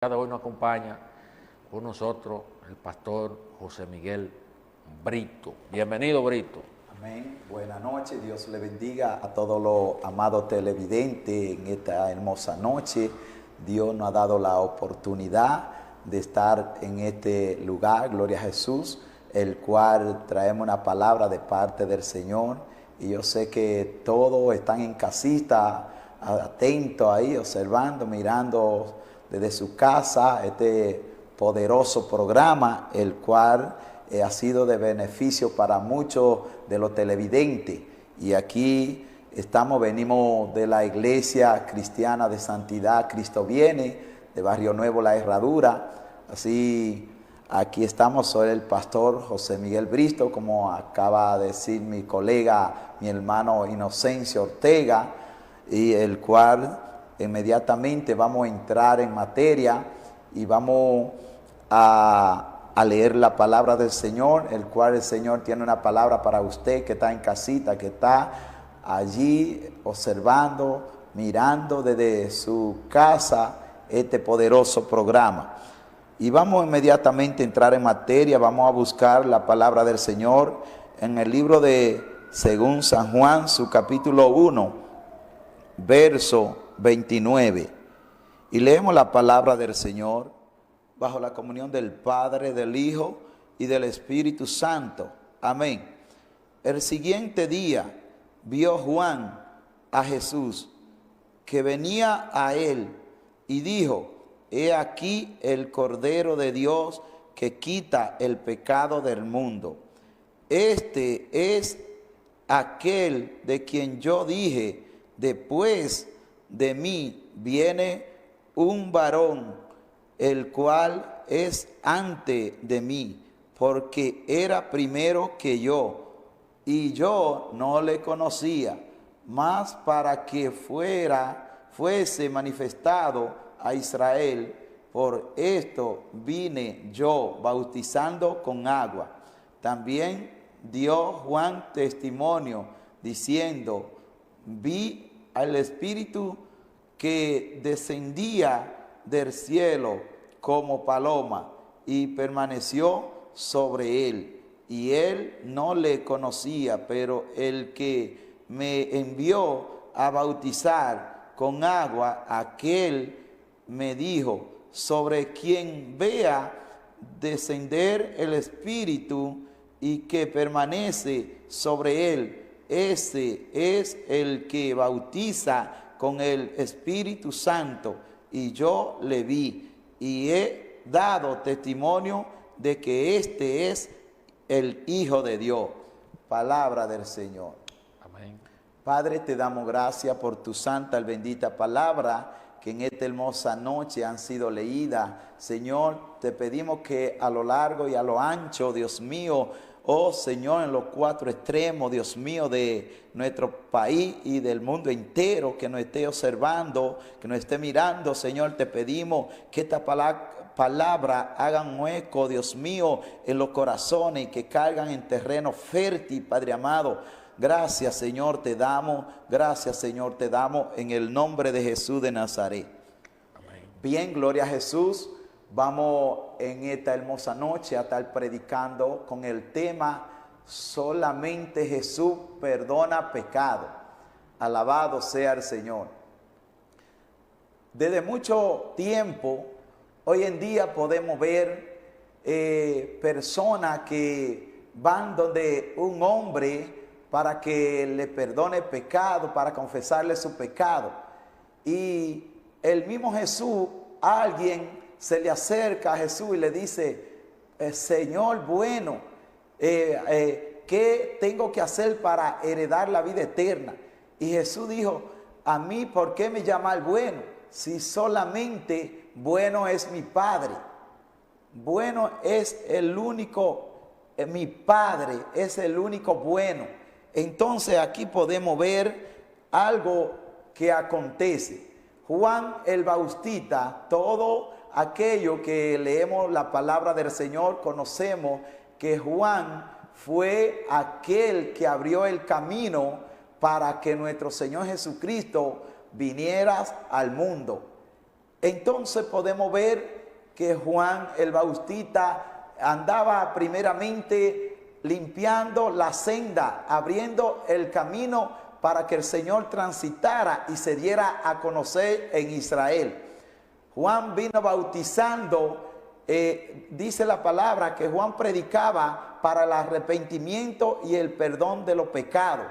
Hoy nos acompaña con nosotros el pastor José Miguel Brito. Bienvenido, Brito. Amén. Buenas noches. Dios le bendiga a todos los amados televidentes en esta hermosa noche. Dios nos ha dado la oportunidad de estar en este lugar, gloria a Jesús, el cual traemos una palabra de parte del Señor. Y yo sé que todos están en casita, atentos ahí, observando, mirando desde su casa este poderoso programa, el cual ha sido de beneficio para muchos de los televidentes. Y aquí venimos de la Iglesia Cristiana de Santidad, Cristo Viene, de Barrio Nuevo, La Herradura. Así, aquí estamos, soy el pastor José Miguel Brito, como acaba de decir mi colega, mi hermano Inocencio Ortega, y el cual inmediatamente vamos a entrar en materia y vamos a leer la palabra del Señor, el cual el Señor tiene una palabra para usted que está en casita, que está allí observando, mirando desde su casa este poderoso programa. Y vamos inmediatamente a entrar en materia, vamos a buscar la palabra del Señor en el libro de según San Juan, su capítulo 1, verso 29. Y leemos la palabra del Señor bajo la comunión del Padre, del Hijo y del Espíritu Santo. Amén. El siguiente día vio Juan a Jesús que venía a él y dijo: He aquí el Cordero de Dios que quita el pecado del mundo. Este es aquel de quien yo dije: después de mí viene un varón, el cual es antes de mí, porque era primero que yo, y yo no le conocía, mas para que fuese manifestado a Israel, por esto vine yo bautizando con agua. También dio Juan testimonio, diciendo: vi al Espíritu que descendía del cielo como paloma y permaneció sobre él. Y él no le conocía, pero el que me envió a bautizar con agua, aquel me dijo: sobre quien vea descender el Espíritu y que permanece sobre él, ese es el que bautiza con el Espíritu Santo. Y yo le vi y he dado testimonio de que este es el Hijo de Dios. Palabra del Señor. Amén. Padre, te damos gracias por tu santa y bendita palabra que en esta hermosa noche han sido leídas. Señor, te pedimos que a lo largo y a lo ancho, Dios mío, oh Señor, en los cuatro extremos, Dios mío, de nuestro país y del mundo entero, que nos esté observando, que nos esté mirando, Señor, te pedimos que esta palabra hagan un eco, Dios mío, en los corazones y que caigan en terreno fértil, Padre amado. Gracias, Señor, te damos, gracias, Señor, te damos en el nombre de Jesús de Nazaret. Amén. Bien, gloria a Jesús. Vamos en esta hermosa noche a estar predicando con el tema: solamente Jesús perdona pecado. Alabado sea el Señor. Desde mucho tiempo, hoy en día podemos ver personas que van donde un hombre para que le perdone pecado, para confesarle su pecado. Y el mismo Jesús, alguien se le acerca a Jesús y le dice: Señor bueno, ¿qué tengo que hacer para heredar la vida eterna? Y Jesús dijo: a mí, ¿por qué me llamas bueno? Si solamente bueno es mi Padre. Bueno es el único, mi Padre es el único bueno. Entonces aquí podemos ver algo que acontece. Juan el Bautista, todo aquello que leemos la palabra del Señor, conocemos que Juan fue aquel que abrió el camino para que nuestro Señor Jesucristo viniera al mundo. Entonces podemos ver que Juan el Bautista andaba primeramente limpiando la senda, abriendo el camino para que el Señor transitara y se diera a conocer en Israel. Juan vino bautizando, dice la palabra que Juan predicaba para el arrepentimiento y el perdón de los pecados.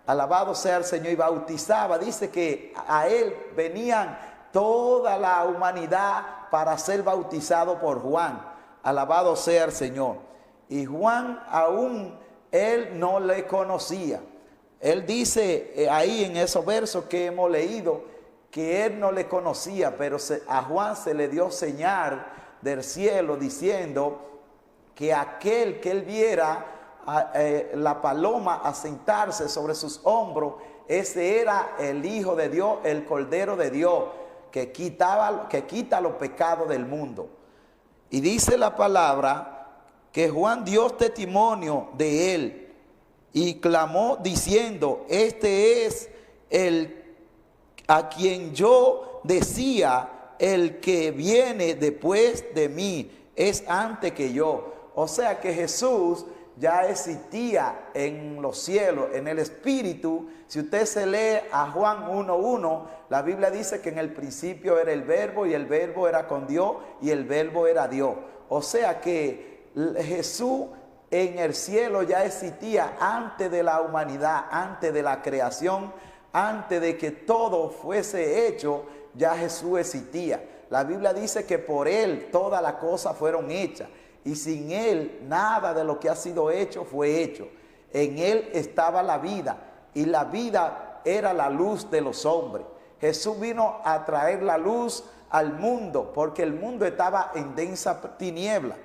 Alabado sea el Señor, y bautizaba. Dice que a él venían toda la humanidad para ser bautizado por Juan. Alabado sea el Señor. Y Juan aún él no le conocía. Él dice ahí en esos versos que hemos leído que él no le conocía, pero a Juan se le dio señal del cielo diciendo que aquel que él viera la paloma asentarse sobre sus hombros, ese era el Hijo de Dios, el Cordero de Dios, que quita los pecados del mundo. Y dice la palabra que Juan dio testimonio de él y clamó diciendo: este es el a quien yo decía, el que viene después de mí es antes que yo. O sea que Jesús ya existía en los cielos, en el Espíritu. Si usted se lee a Juan 1:1, la Biblia dice que en el principio era el Verbo, y el Verbo era con Dios, y el Verbo era Dios. O sea que Jesús en el cielo ya existía antes de la humanidad, antes de la creación, antes de que todo fuese hecho, ya Jesús existía. La Biblia dice que por él todas las cosas fueron hechas, y sin él nada de lo que ha sido hecho fue hecho. En él estaba la vida, y la vida era la luz de los hombres. Jesús vino a traer la luz al mundo, porque el mundo estaba en densa tiniebla.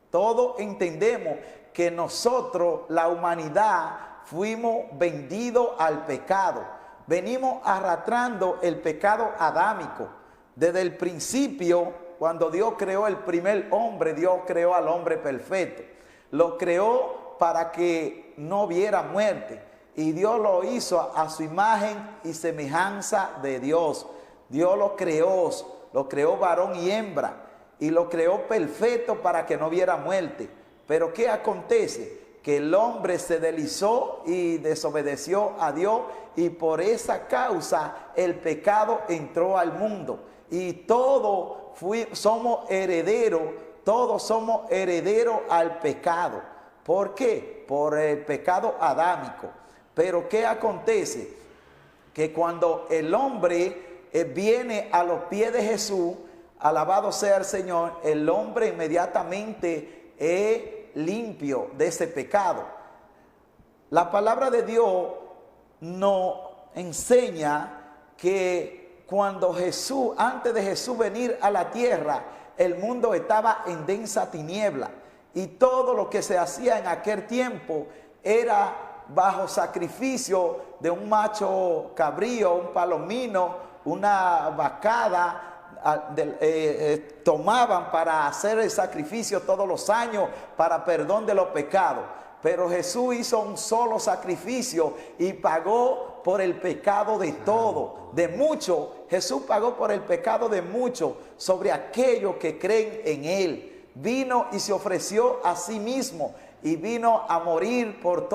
Todos entendemos que nosotros, la humanidad, fuimos vendidos al pecado. Venimos arrastrando el pecado adámico. Desde el principio, cuando Dios creó el primer hombre, Dios creó al hombre perfecto. Lo creó para que no viera muerte. Y Dios lo hizo a su imagen y semejanza de Dios. Dios lo creó varón y hembra. Y lo creó perfecto para que no viera muerte. Pero ¿qué acontece? Que el hombre se deslizó y desobedeció a Dios, y por esa causa el pecado entró al mundo. Y todos somos herederos al pecado. ¿Por qué? Por el pecado adámico. Pero ¿qué acontece? Que cuando el hombre viene a los pies de Jesús, alabado sea el Señor, el hombre inmediatamente es limpio de ese pecado. La palabra de Dios nos enseña que cuando Jesús, antes de Jesús venir a la tierra, el mundo estaba en densa tiniebla, y todo lo que se hacía en aquel tiempo era bajo sacrificio de un macho cabrío, un palomino, una vacada. Tomaban para hacer el sacrificio todos los años para perdón de los pecados. Pero Jesús hizo un solo sacrificio y pagó por el pecado de todo, de muchos. Jesús pagó por el pecado de muchos sobre aquellos que creen en él. Vino y se ofreció a sí mismo, y vino a morir por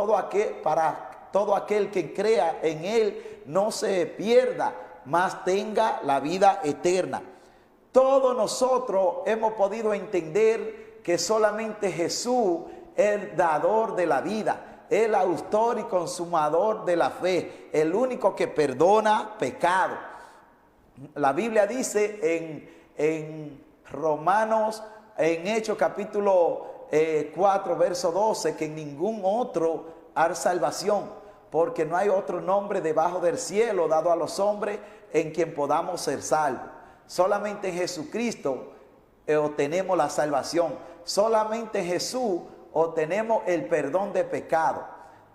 para todo aquel que crea en él no se pierda, mas tenga la vida eterna. Todos nosotros hemos podido entender que solamente Jesús es el dador de la vida, el autor y consumador de la fe, el único que perdona pecado. La Biblia dice en Romanos, en Hechos capítulo 4, verso 12, que en ningún otro hay salvación, porque no hay otro nombre debajo del cielo dado a los hombres en quien podamos ser salvos. Solamente en Jesucristo obtenemos la salvación. Solamente en Jesús obtenemos el perdón de pecado.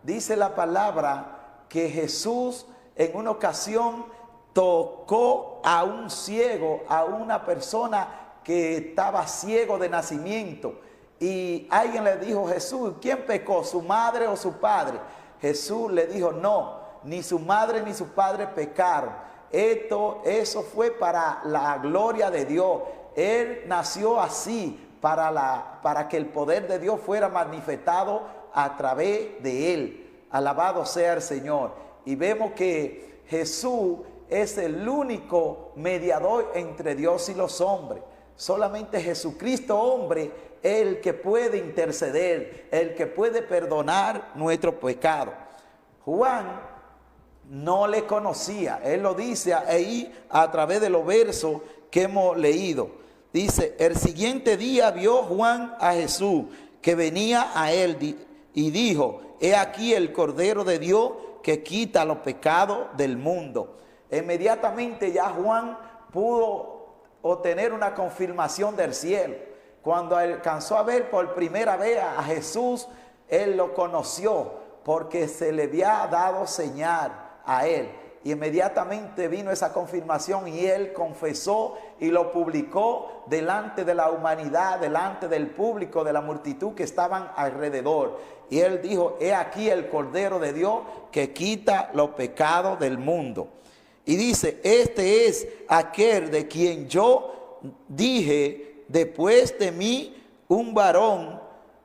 Dice la palabra que Jesús en una ocasión tocó a un ciego, a una persona que estaba ciego de nacimiento. Y alguien le dijo: Jesús, ¿quién pecó, su madre o su padre? Jesús le dijo: no, ni su madre ni su padre pecaron. Eso fue para la gloria de Dios. Él nació así para que el poder de Dios fuera manifestado a través de él. Alabado sea el Señor. Y vemos que Jesús es el único mediador entre Dios y los hombres. Solamente Jesucristo, hombre, es el que puede interceder, el que puede perdonar nuestro pecado. Juan no le conocía. Él lo dice ahí a través de los versos que hemos leído. Dice, el siguiente día vio Juan a Jesús que venía a él y dijo, he aquí el Cordero de Dios que quita los pecados del mundo. Inmediatamente ya Juan pudo obtener una confirmación del cielo. Cuando alcanzó a ver por primera vez a Jesús, él lo conoció porque se le había dado señal a él. Y inmediatamente vino esa confirmación y él confesó y lo publicó delante de la humanidad, delante del público, de la multitud que estaban alrededor. Y él dijo, he aquí el Cordero de Dios que quita los pecados del mundo. Y dice, este es aquel de quien yo dije, después de mí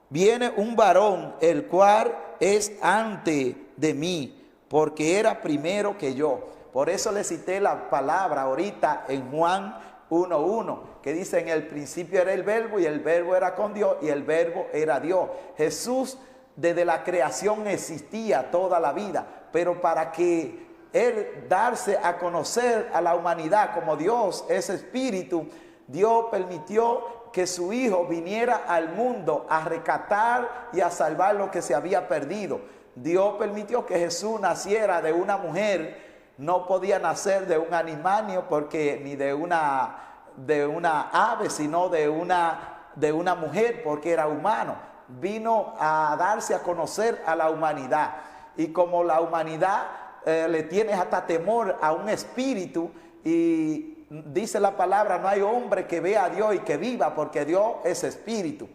viene un varón, el cual es antes de mí, porque era primero que yo. Por eso le cité la palabra ahorita en Juan 1:1, que dice, en el principio era el verbo y el verbo era con Dios y el verbo era Dios. Jesús desde la creación existía toda la vida, pero para que él darse a conocer a la humanidad como Dios es espíritu, Dios permitió que su Hijo viniera al mundo a rescatar y a salvar lo que se había perdido. Dios permitió que Jesús naciera de una mujer. No podía nacer de un animal, porque ni de una ave, sino de una mujer, porque era humano. Vino a darse a conocer a la humanidad. Y como la humanidad le tiene hasta temor a un espíritu, y dice la palabra, no hay hombre que vea a Dios y que viva, porque Dios es espíritu.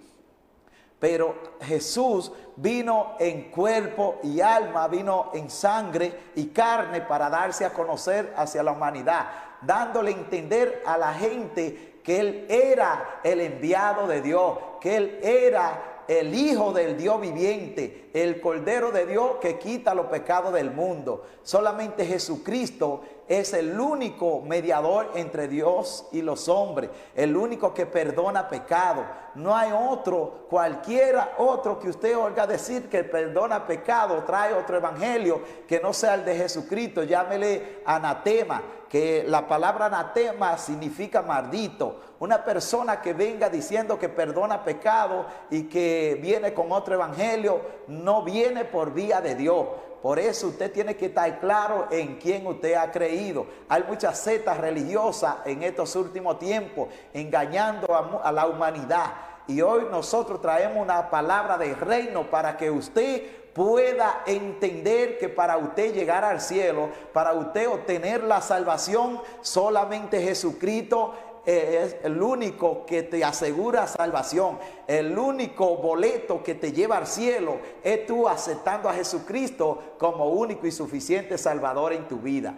Pero Jesús vino en cuerpo y alma, vino en sangre y carne para darse a conocer hacia la humanidad, dándole a entender a la gente que Él era el enviado de Dios, que Él era el Hijo del Dios viviente, el Cordero de Dios que quita los pecados del mundo. Solamente Jesucristo es el único mediador entre Dios y los hombres, el único que perdona pecado. No hay otro, cualquiera otro que usted oiga decir que perdona pecado, trae otro evangelio que no sea el de Jesucristo. Llámele anatema, que la palabra anatema significa maldito. Una persona que venga diciendo que perdona pecado y que viene con otro evangelio, no viene por vía de Dios. Por eso usted tiene que estar claro en quién usted ha creído. Hay muchas sectas religiosas en estos últimos tiempos engañando a la humanidad. Y hoy nosotros traemos una palabra de reino para que usted pueda entender que para usted llegar al cielo, para usted obtener la salvación, solamente Jesucristo es el único que te asegura salvación. El único boleto que te lleva al cielo es tú aceptando a Jesucristo como único y suficiente Salvador en tu vida.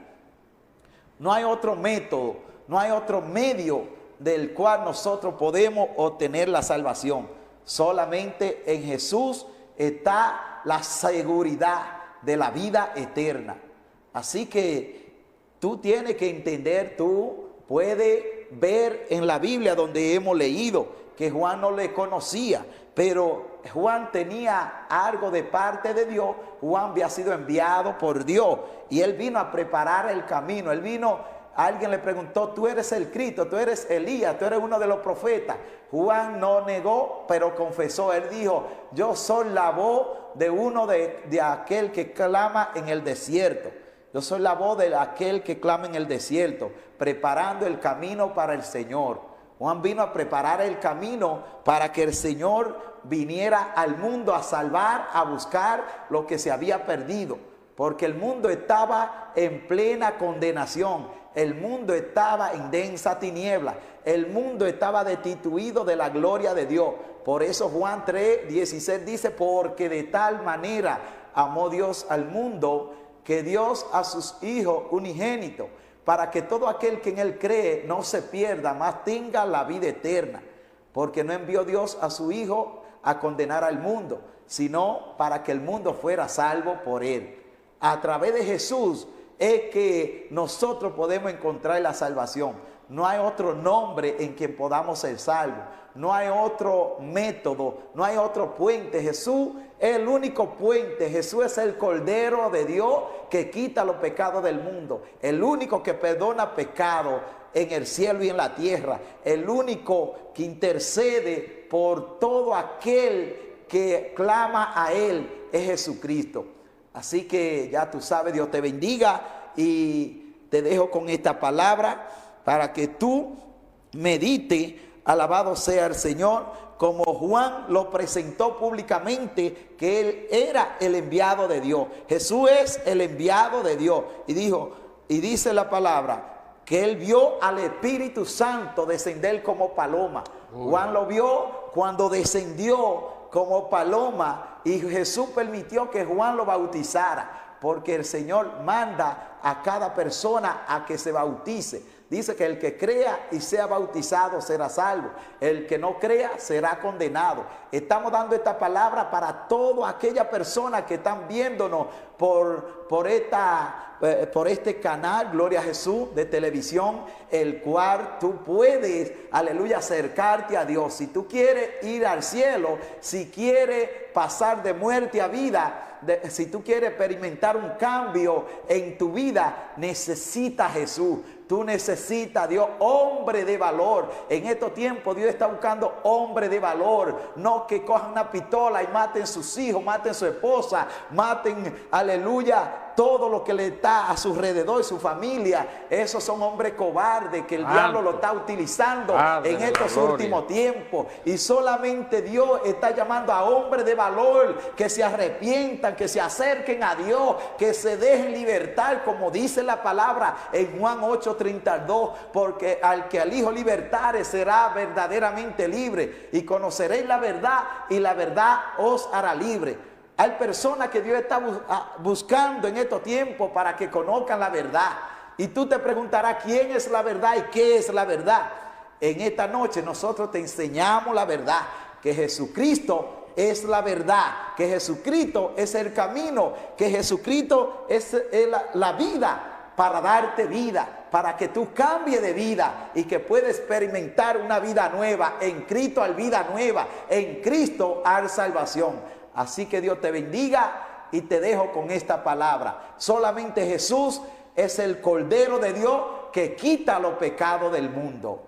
No hay otro método, no hay otro medio del cual nosotros podemos obtener la salvación. Solamente en Jesús está la seguridad de la vida eterna. Así que tú tienes que entender, tú puedes ver en la Biblia donde hemos leído que Juan no le conocía, pero Juan tenía algo de parte de Dios. Juan había sido enviado por Dios y él vino a preparar el camino. Alguien le preguntó, tú eres el Cristo, tú eres Elías, tú eres uno de los profetas. Juan no negó, pero confesó. Él dijo, yo soy la voz de uno de aquel que clama en el desierto. Yo soy la voz de aquel que clama en el desierto, preparando el camino para el Señor. Juan vino a preparar el camino para que el Señor viniera al mundo a salvar, a buscar lo que se había perdido. Porque el mundo estaba en plena condenación. El mundo estaba en densa tiniebla. El mundo estaba destituido de la gloria de Dios. Por eso Juan 3:16 dice, porque de tal manera amó Dios al mundo, que Dios a sus hijos unigénitos, para que todo aquel que en él cree no se pierda, mas tenga la vida eterna. Porque no envió Dios a su Hijo a condenar al mundo, sino para que el mundo fuera salvo por él. A través de Jesús es que nosotros podemos encontrar la salvación. No hay otro nombre en quien podamos ser salvos. No hay otro método, no hay otro puente. Jesús es el único puente. Jesús es el Cordero de Dios que quita los pecados del mundo. El único que perdona pecados en el cielo y en la tierra. El único que intercede por todo aquel que clama a Él es Jesucristo. Así que ya tú sabes, Dios te bendiga y te dejo con esta palabra para que tú medite. Alabado sea el Señor, como Juan lo presentó públicamente, que él era el enviado de Dios. Jesús es el enviado de Dios. Y dice la palabra, que él vio al Espíritu Santo descender como paloma. Juan lo vio cuando descendió como paloma y Jesús permitió que Juan lo bautizara, porque el Señor manda a cada persona a que se bautice. Dice que el que crea y sea bautizado será salvo. El que no crea será condenado. Estamos dando esta palabra para toda aquella persona que están viéndonos por este canal, Gloria a Jesús, de televisión, el cual tú puedes, aleluya, acercarte a Dios. Si tú quieres ir al cielo, si quieres pasar de muerte a vida, si tú quieres experimentar un cambio en tu vida, necesitas a Jesús. Tú necesitas a Dios, hombre de valor. En estos tiempos Dios está buscando hombre de valor. No que cojan una pistola y maten sus hijos, maten su esposa, maten, aleluya, todo lo que le está a su alrededor, su familia. Esos son hombres cobardes que el diablo lo está utilizando en estos últimos tiempos. Y solamente Dios está llamando a hombres de valor que se arrepientan, que se acerquen a Dios, que se dejen libertar, como dice la palabra en Juan 8:32, porque al que al Hijo libertare será verdaderamente libre, y conoceréis la verdad y la verdad os hará libre. Hay personas que Dios está buscando en estos tiempos para que conozcan la verdad. Y tú te preguntarás quién es la verdad y qué es la verdad. En esta noche nosotros te enseñamos la verdad, que Jesucristo es la verdad, que Jesucristo es el camino, que Jesucristo es la vida para darte vida, para que tú cambies de vida y que puedas experimentar una vida nueva. En Cristo hay vida nueva, en Cristo hay salvación. Así que Dios te bendiga y te dejo con esta palabra. Solamente Jesús es el Cordero de Dios que quita los pecados del mundo.